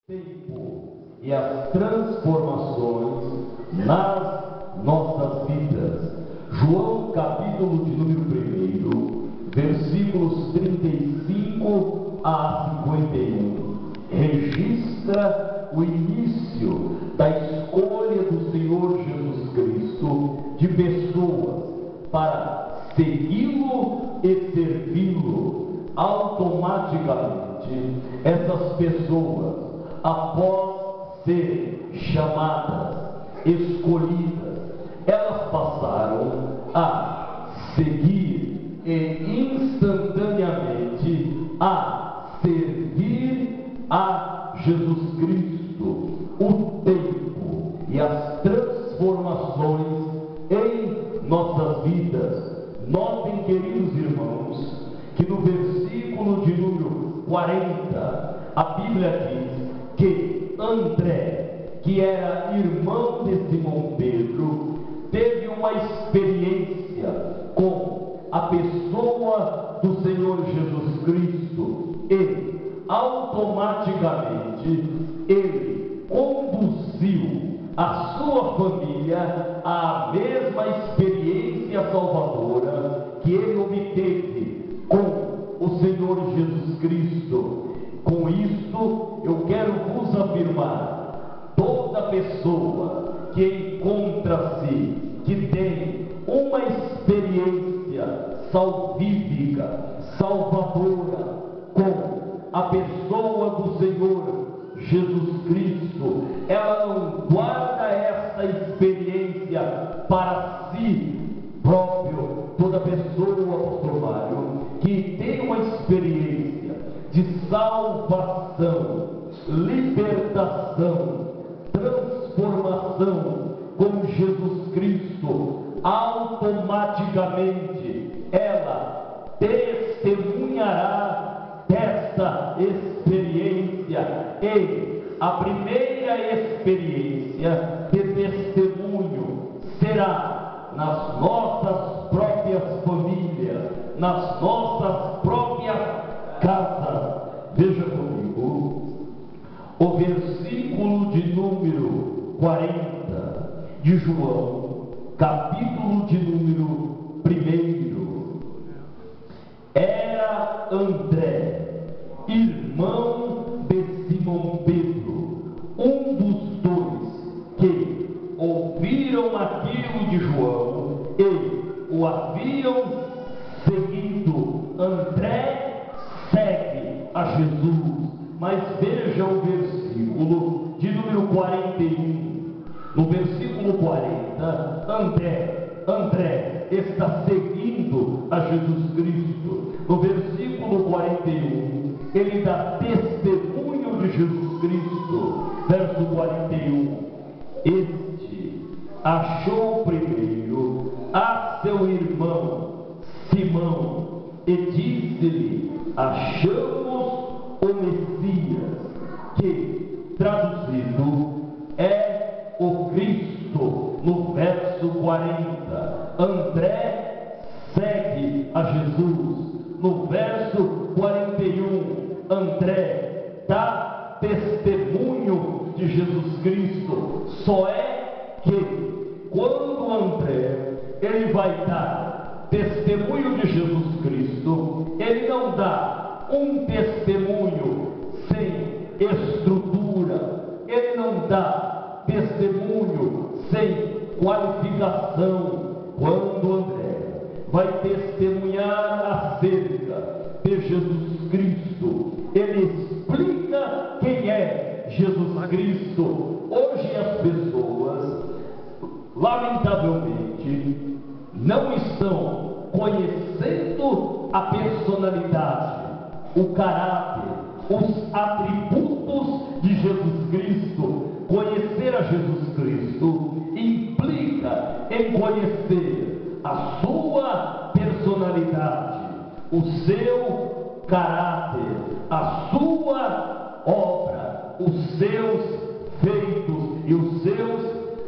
tempo e as transformações nas nossas vidas. João, capítulo de número 1, versículos 35 a 51, registra o início da escolha do Senhor Jesus Cristo de pessoas para segui-lo e servi-lo. Automaticamente, essas pessoas, após serem chamadas, escolhidas, elas passaram a seguir e instantaneamente a servir a Jesus Cristo. O tempo e as transformações em nossas vidas. Notem, queridos irmãos, que no versículo de número 40, a Bíblia diz que André, que era irmão de Simão Pedro, teve uma experiência com a pessoa do Senhor Jesus Cristo e automaticamente ele conduziu a sua família à mesma experiência salvadora que ele obteve com o Senhor Jesus Cristo. Com isto, eu quero vos afirmar: toda pessoa que encontra-se, que tem uma experiência salvífica, salvadora, com a pessoa do Senhor Jesus Cristo, ela não guarda essa experiência para si próprio. Toda pessoa, pastor Mário, que tem uma experiência de salvação, libertação, transformação com Jesus Cristo, automaticamente ela testemunhará desta experiência. E a primeira experiência de testemunho será nas nossas próprias famílias, nas nossas próprias casas. Veja comigo o versículo de número 40 de João, capítulo de número 1. Era André, irmão de Simão Pedro, um dos dois que ouviram aquilo de João e o haviam seguido. André segue a Jesus, mas veja o versículo de número 41. No versículo 40, André está seguindo a Jesus Cristo. No versículo 41, ele dá testemunho de Jesus Cristo. Verso 41: este achou primeiro a seu irmão Simão e disse-lhe: achamos o Messias, que traduzido é o Cristo. No verso 40, André segue a Jesus. No verso 41, André dá testemunho de Jesus Cristo. Só é que quando André ele vai dar testemunho de Jesus Cristo, ele não dá um testemunho sem estrutura, ele não dá testemunho sem qualificação. Quando André vai testemunhar acerca de Jesus Cristo, ele explica quem é Jesus Cristo. Hoje as pessoas, lamentavelmente, não estão conhecendo a personalidade, o caráter, os atributos de Jesus Cristo. Conhecer a Jesus Cristo implica em conhecer a sua personalidade, o seu caráter, a sua obra, os seus feitos e os seus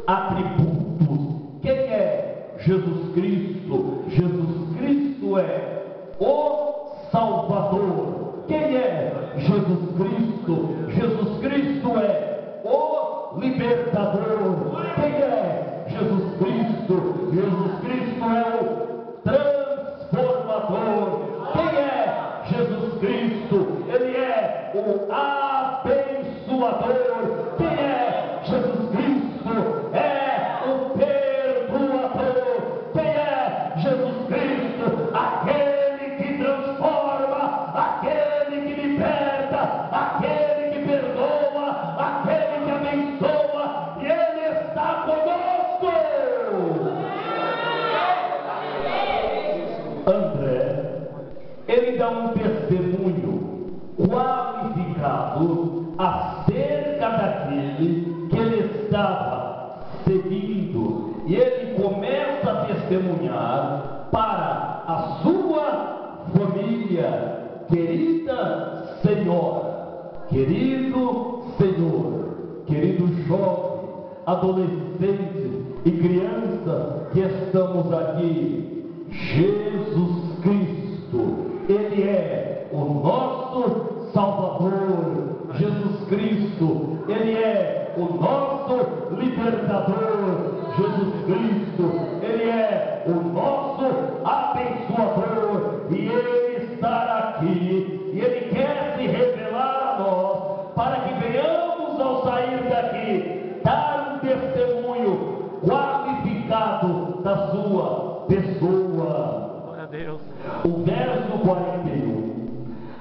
atributos. Quem é Jesus Cristo? Jesus Cristo é o Salvador. Quem é Jesus Cristo? Jesus Cristo perdoador. Quem é Jesus Cristo? É o perdoador. Quem é Jesus Cristo? Aquele que transforma, aquele que liberta, aquele que perdoa, aquele que abençoa, e Ele está conosco. André, ele dá um testemunho qualificado acerca daquele que ele estava seguindo, e ele começa a testemunhar para a sua família. Querida senhora, querido senhor, querido jovem, adolescente e criança que estamos aqui, Jesus Cristo, Ele é o nosso Salvador. Jesus Cristo, Ele é o nosso libertador. Jesus Cristo, Ele é o nosso abençoador, e Ele está aqui, e Ele quer se revelar a nós, para que venhamos, ao sair daqui, dar um testemunho qualificado da sua pessoa. Glória a Deus. O verso 41,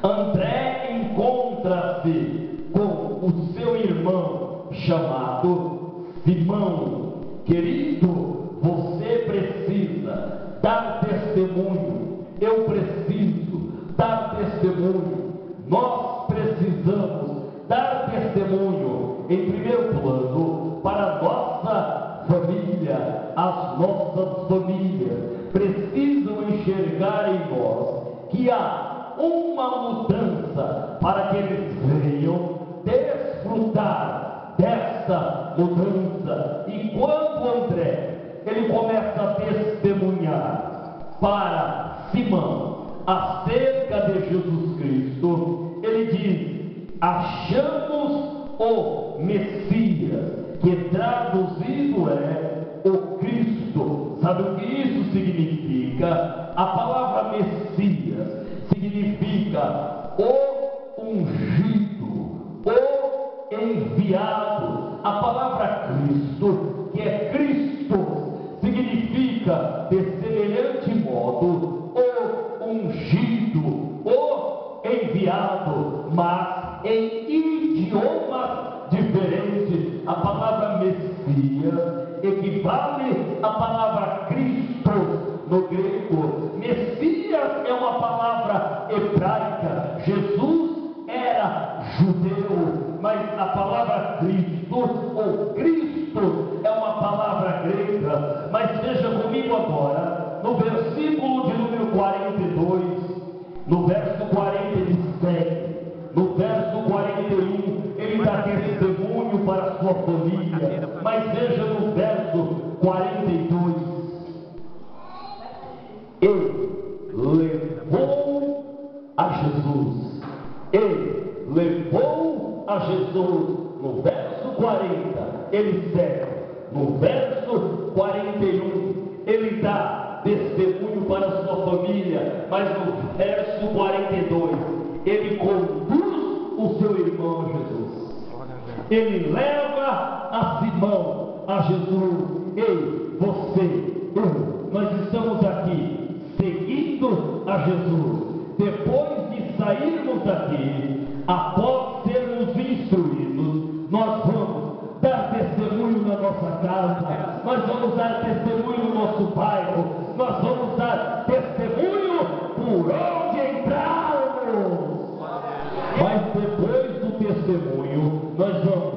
André encontra-se com o seu irmão chamado Simão. Querido, você precisa dar testemunho. Eu preciso dar testemunho. Nós precisamos dar testemunho, em primeiro plano, para a nossa família. As nossas famílias precisam enxergar em nós que há uma mudança, para que eles venham desfrutar desta mudança. E quando André, ele começa a testemunhar para Simão acerca de Jesus Cristo, ele diz: achamos o Messias, que traduzido é o Cristo. Sabe o que isso significa? A palavra Messias significa o ungido, o enviado. A palavra Cristo, que é Cristo, significa de semelhante modo o ungido, o enviado, mas em idiomas diferentes. A palavra Messias equivale à palavra Cristo no grego. Messias é uma palavra hebraica. Jesus era judeu, mas a palavra Cristo ou Cristo é uma palavra grega. Mas veja comigo agora, no versículo de número 42, no verso 47, no verso 41, ele dá testemunho para a sua família. Mas veja no verso 42, ele levou a Jesus. Ele levou a Jesus. No verso 40, ele segue. No verso 41, ele dá testemunho para a sua família. Mas no verso 42, ele conduz o seu irmão a Jesus. Ele leva a Simão a Jesus. Ei, você, eu, nós estamos aqui seguindo a Jesus. Depois de sairmos daqui, após sermos instruídos, nós vamos dar testemunho na nossa casa, nós vamos dar testemunho no nosso bairro, nós vamos dar testemunho por onde entrarmos. Mas depois do testemunho, nós vamos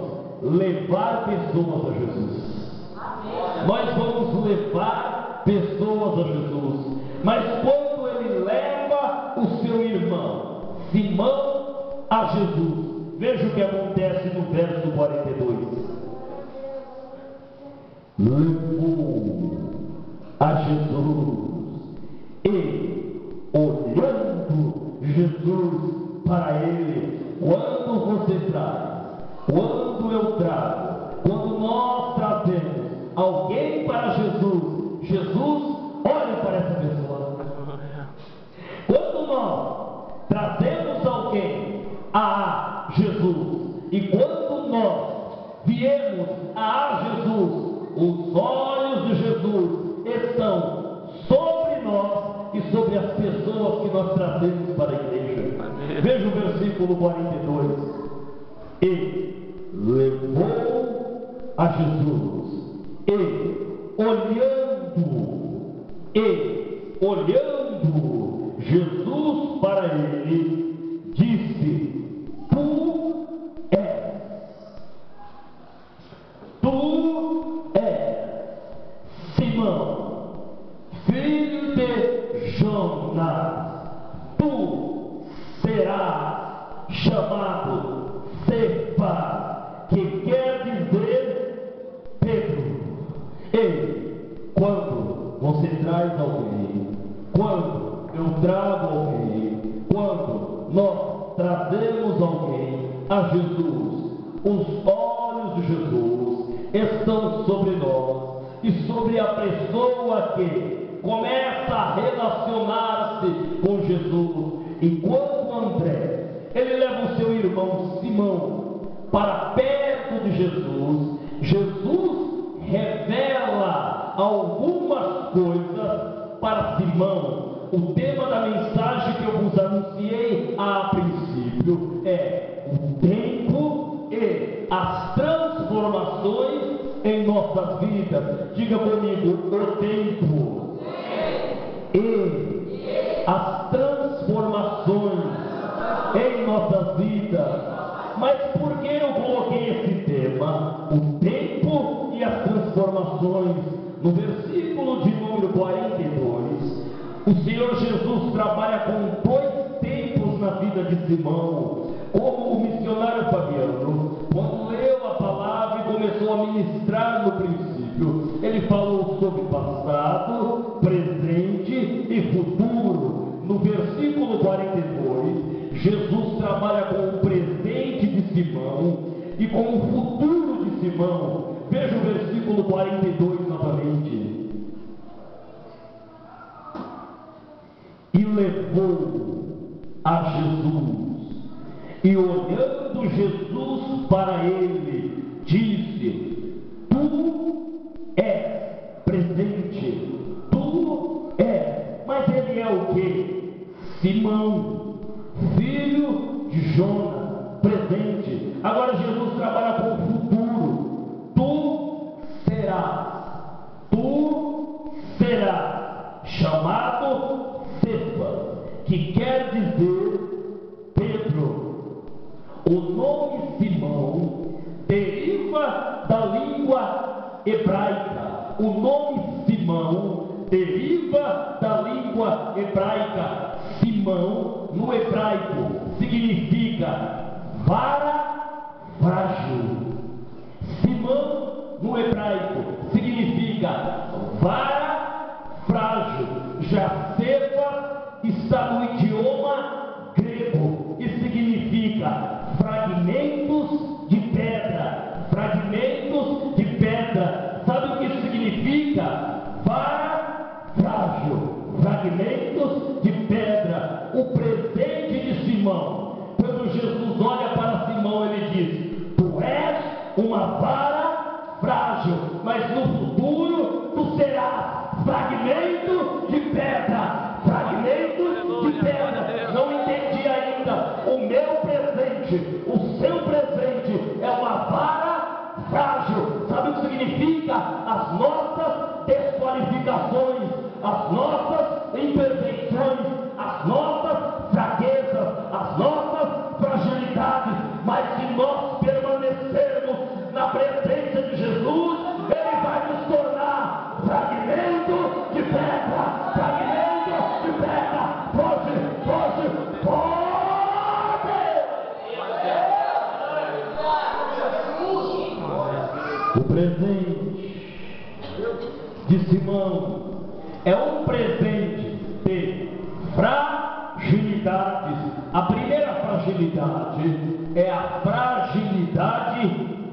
levar pessoas a Jesus. Nós vamos levar pessoas a Jesus. Mas quando ele leva o seu irmão Simão a Jesus, veja o que acontece no verso 42. Levou a Jesus, e olhando Jesus para ele, quando você traz, quando eu trago, quando nós trazemos alguém para Jesus, Jesus olha para essa pessoa. Quando nós trazemos alguém a Jesus, e quando olhemos a Jesus, os olhos de Jesus estão sobre nós e sobre as pessoas que nós trazemos para a igreja. Veja o versículo 42. E levou a Jesus, e olhando Jesus para ele, disse: Tu és Simão, filho de Jonas, tu serás chamado Cefa, que quer dizer Pedro. E quando você traz alguém, quando eu trago alguém, quando nós trazemos alguém a Jesus, os olhos de Jesus estão sobre nós e sobre a pessoa que começa a relacionar-se com Jesus. Enquanto André, ele leva o seu irmão Simão para perto de Jesus, Jesus revela algumas coisas para Simão. O tema da mensagem que eu vos anunciei a princípio é o tempo e as transformações em nossas vidas. Diga comigo: o tempo e as transformações em nossas vidas. Mas por que eu coloquei esse tema? O tempo e as transformações. No versículo de número 42, o Senhor Jesus trabalha com dois tempos na vida de Simão. Como o missionário Fabiano, quando leu a palavra e começou a ministrar no princípio, ele falou sobre passado, presente e futuro. No versículo 42, Jesus trabalha com o presente de Simão e com o futuro de Simão. Veja o versículo 42 novamente. E levou a Jesus, e olhando Jesus para ele, disse: Tu és presente, tu és. Mas ele é o que? Simão, filho de Jonas, presente. Agora Jesus trabalha com o futuro. Tu serás chamado Cefa, que quer dizer Pedro. O nome Simão deriva da língua hebraica. O nome Simão deriva da língua hebraica. Simão, no hebraico, significa vara frágil. Simão, no hebraico, significa vara frágil. Já Cefa está no idioma grego e significa fragmentos de pedra. Fragmentos de pedra. Sabe o que isso significa? Vara frágil, fragmentos de pedra. O presente de Simão. Quando Jesus olha para Simão, ele diz: Tu és uma vara frágil, mas no futuro tu serás fragmento de pedra. Fragmento de pedra. Não entendi ainda. O meu presente, o seu presente é uma vara frágil. Sabe o que significa? As nossas desqualificações, as nossas imperfeições, as nossas fraquezas, as nossas fragilidades. Mas se nós permanecermos na presença de Jesus, Ele vai nos tornar fragmento de pedra. Fragmento de pedra. Pode. O presente de Simão é um presente de fragilidades. A primeira fragilidade é a fragilidade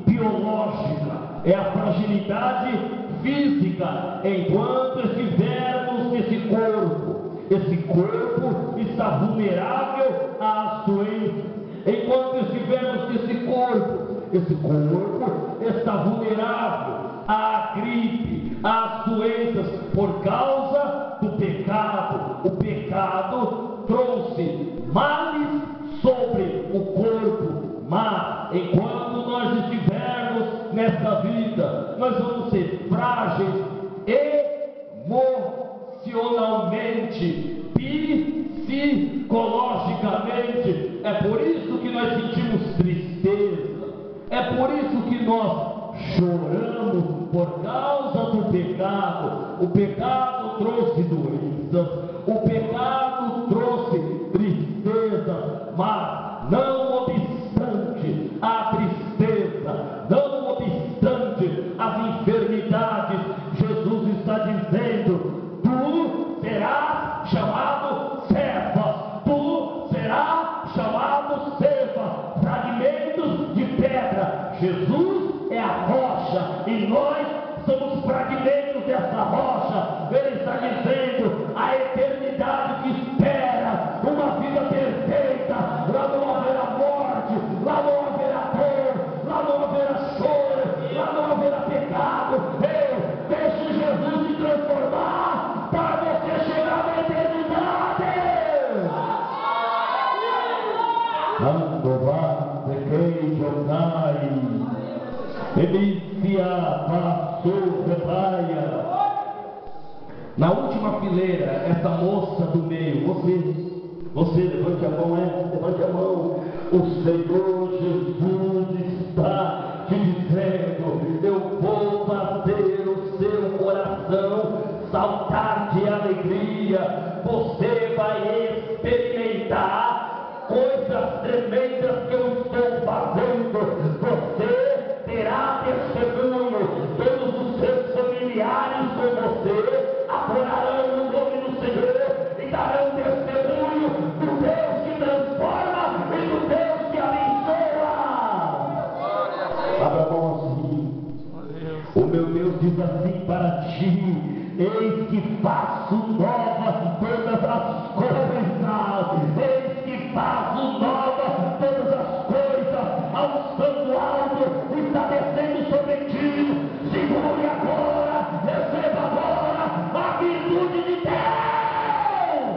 biológica, é a fragilidade física. Enquanto estivermos nesse corpo, esse corpo está vulnerável às doenças. Enquanto estivermos nesse corpo, esse corpo está vulnerável à gripe, às doenças, por causa do pecado. O pecado trouxe males sobre o corpo, mas enquanto nós estivermos nesta vida, nós vamos ser frágeis emocionalmente, psicologicamente. É por isso que nós sentimos tristeza, é por isso que nós choramos, por causa do pecado. O pecado trouxe doenças, o pecado trouxe tristeza, mas não obstante a tristeza, não obstante as enfermidades, Jesus está dizendo: tu serás chamado serva, tu serás chamado serva. Fragmentos de pedra, Jesus é a rocha e nós somos fragmentos dessa rocha. Ele está dizendo: a eternidade que espera uma vida perfeita, lá não haverá morte, lá não haverá dor, lá não haverá choro, lá não haverá pecado. Eu deixo Jesus te transformar para você chegar na eternidade. Na última fileira, essa moça do meio, você levante a mão, levante a mão. O Senhor Jesus está te dizendo: eu vou fazer o seu coração saltar de alegria. Você vai experimentar coisas tremendas que eu estou fazendo. Você terá testemunho. Todos os seus familiares com você adorarão o nome do Senhor e darão testemunho do Deus que transforma e do Deus que abençoa. Abra a mão assim. O meu Deus diz assim para ti: eis que faço novas todas as coisas. Eis que faço novas todas as coisas. A unção do alto está descendo sobre ti. Segure agora, receba agora a virtude de Deus.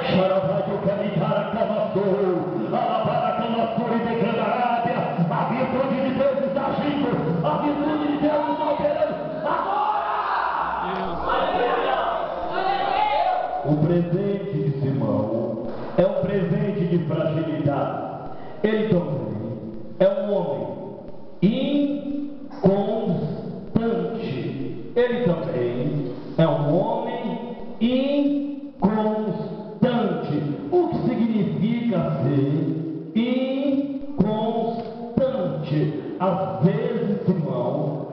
Xarabai camitar a cavaçou, alabar a cavaçou e declarária. A virtude de Deus está agindo, a virtude de Deus está operando agora. O presente de Simão é um presente de fragilidade. Ele também é um homem inconstante. Ele também é um homem inconstante. O que significa ser inconstante? Às vezes, Simão,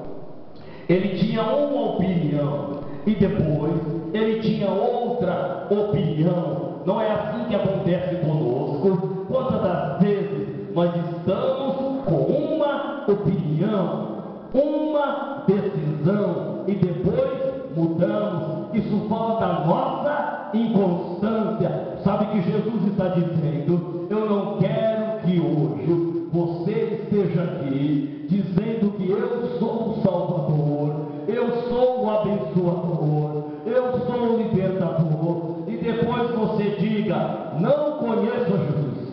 ele tinha uma opinião e depois ele tinha outra opinião. Não é assim que acontece conosco. Quantas das vezes nós estamos com uma opinião, uma decisão e depois mudamos? Isso fala da nossa inconstância. Sabe que Jesus está dizendo: eu não quero que hoje você esteja aqui dizendo que eu sou o Salvador, eu sou o abençoador, eu sou o libertador, e depois você diga: não conheço Jesus.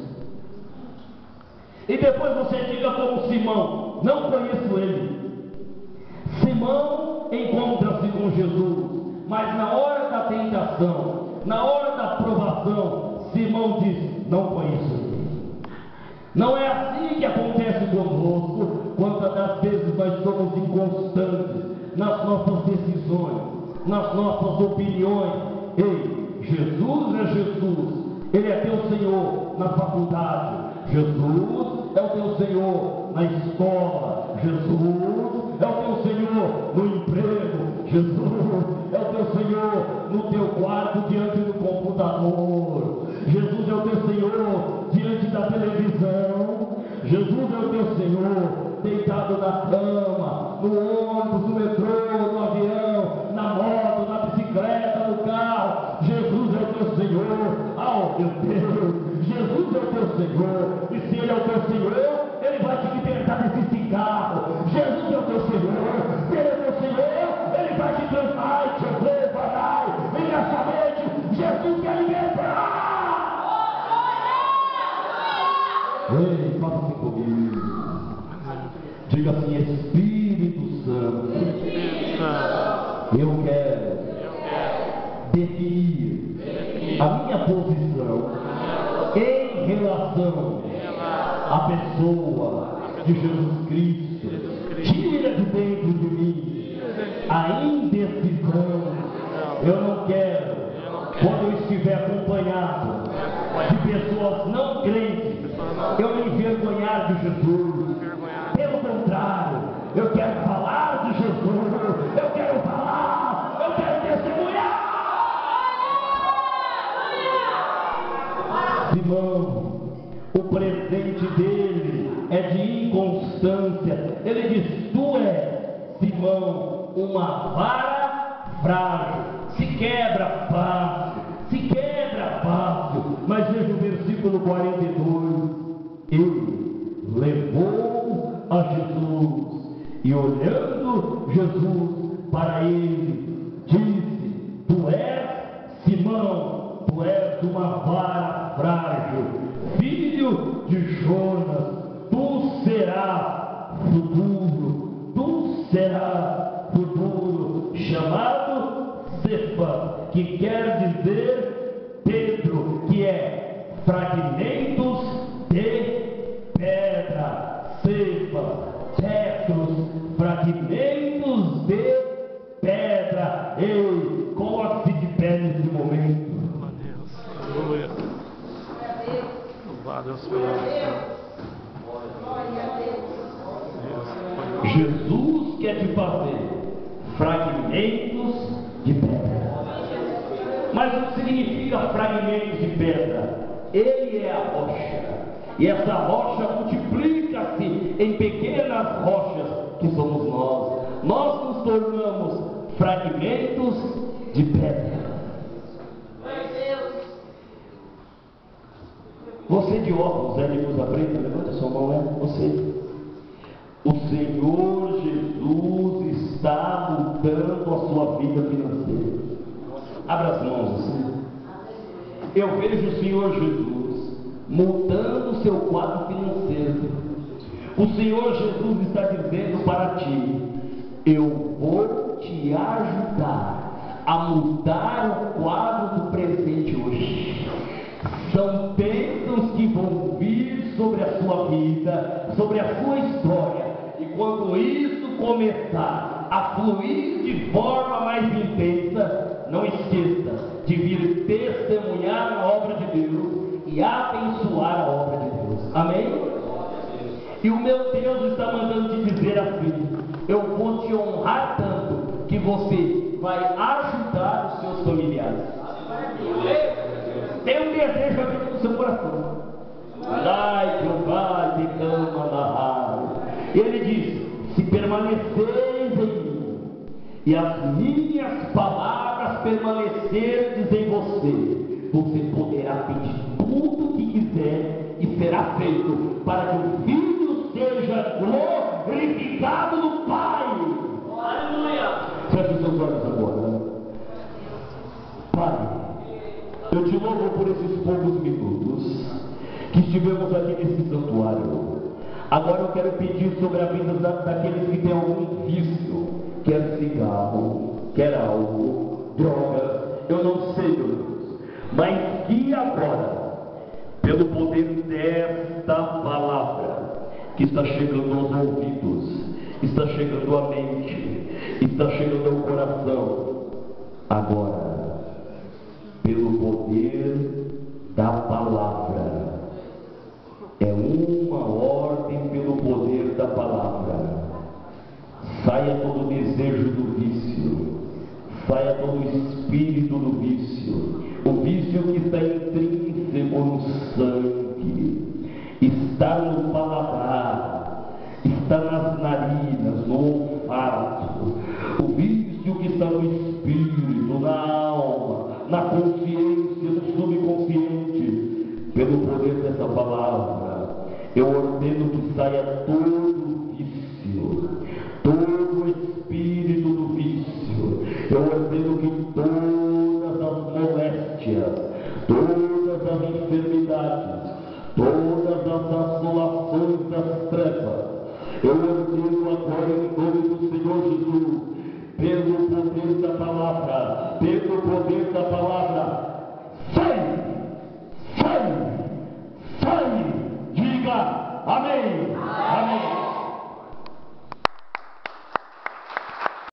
E depois você diga como Simão: não conheço ele. Simão encontra-se com Jesus, mas na hora da tentação, na hora da provação, Simão diz: não conheço ele. Não é assim que acontece conosco. Quantas das vezes nós somos inconstantes nas nossas decisões, nas nossas opiniões. Ei, Jesus é Jesus, Ele é teu Senhor na faculdade, Jesus é o teu Senhor na escola, Jesus é o teu Senhor no emprego, Jesus é o teu Senhor no teu quarto diante do computador, Jesus é o teu Senhor diante da televisão, Jesus é o teu Senhor deitado na cama, no ônibus, no metrô, no avião, na moto, na bicicleta, no carro. Jesus é o teu Senhor. Oh meu Deus, Jesus é o teu Senhor, e se Ele é o teu Senhor, Ele vai te libertar desse cigarro. Jesus Diga assim: Espírito Santo, eu quero definir a minha posição em relação à pessoa de Jesus Cristo. Tira de dentro de mim a indecisão. Eu não quero, quando eu estiver acompanhado de pessoas não crentes, eu me envergonhar de Jesus. Pelo contrário, eu quero falar de Jesus. Eu quero falar, eu quero testemunhar. Simão, o presente dele é de inconstância. Ele diz: tu és, Simão, uma vara frágil, se quebra fácil, mas veja o versículo 42, ele levou a Jesus, e olhando Jesus para ele, disse: tu és Simão, tu és uma vara frágil, filho de Jonas, tu serás futuro, chamado Cefa, que quer dizer Pedro, que é fragmentos de pedra. Cefa, Petros, fragmentos de pedra. Ei, coloque-se de pé nesse momento. Aleluia. Louvado é o Senhor. Jesus quer te fazer fragmentos de pedra. Mas o que significa fragmentos de pedra? Ele é a rocha, e essa rocha multiplica-se em pequenas rochas, que somos nós. Nós nos tornamos fragmentos de pedra. Você de óculos, é de blusa preta, levanta sua mão, né? Você. O Senhor Jesus está mudando a sua vida financeira. Abra as mãos assim. Eu vejo o Senhor Jesus mudando o seu quadro financeiro. O Senhor Jesus está dizendo para ti: eu vou te ajudar a mudar o quadro do presente hoje. São bênçãos que vão vir sobre a sua vida, sobre a sua história. E quando isso começar a fluir de forma mais intensa, não esqueça de vir testemunhar a obra de Deus e abençoar a obra de Deus. Amém? E o meu Deus está mandando te dizer assim: eu vou te honrar tanto que você vai ajudar os seus familiares. Tem um desejo aqui no seu coração. Ele diz: se permaneceres em mim e as minhas palavras permanecerdes em você, você poderá pedir tudo o que quiser e será feito, para que o Filho seja glorificado no Pai. Aleluia! Feche os seus olhos agora. Pai, eu te louvo por esses poucos minutos que estivemos aqui nesse santuário. Agora eu quero pedir sobre a vida daqueles que têm algum vício, quer cigarro, quer álcool, drogas, eu não sei, meu Deus, mas que agora, pelo poder desta palavra, que está chegando aos ouvidos, está chegando à mente, está chegando ao coração, agora, pelo poder da palavra, é uma ordem pelo poder da palavra. Saia todo o desejo do vício, saia todo o espírito do vício, o vício que está intrínseco no sangue, está no paladar, está nas narinas, no olfato, o vício que está no espírito, na alma, na consciência, no subconsciente, pelo poder dessa palavra, eu ordeno que saia todo o vício, todo o espírito do vício. Eu ordeno que todas as moléstias, todas as enfermidades, todas as assolações das trevas, Eu ordeno agora em nome do Senhor Jesus, pelo poder da palavra,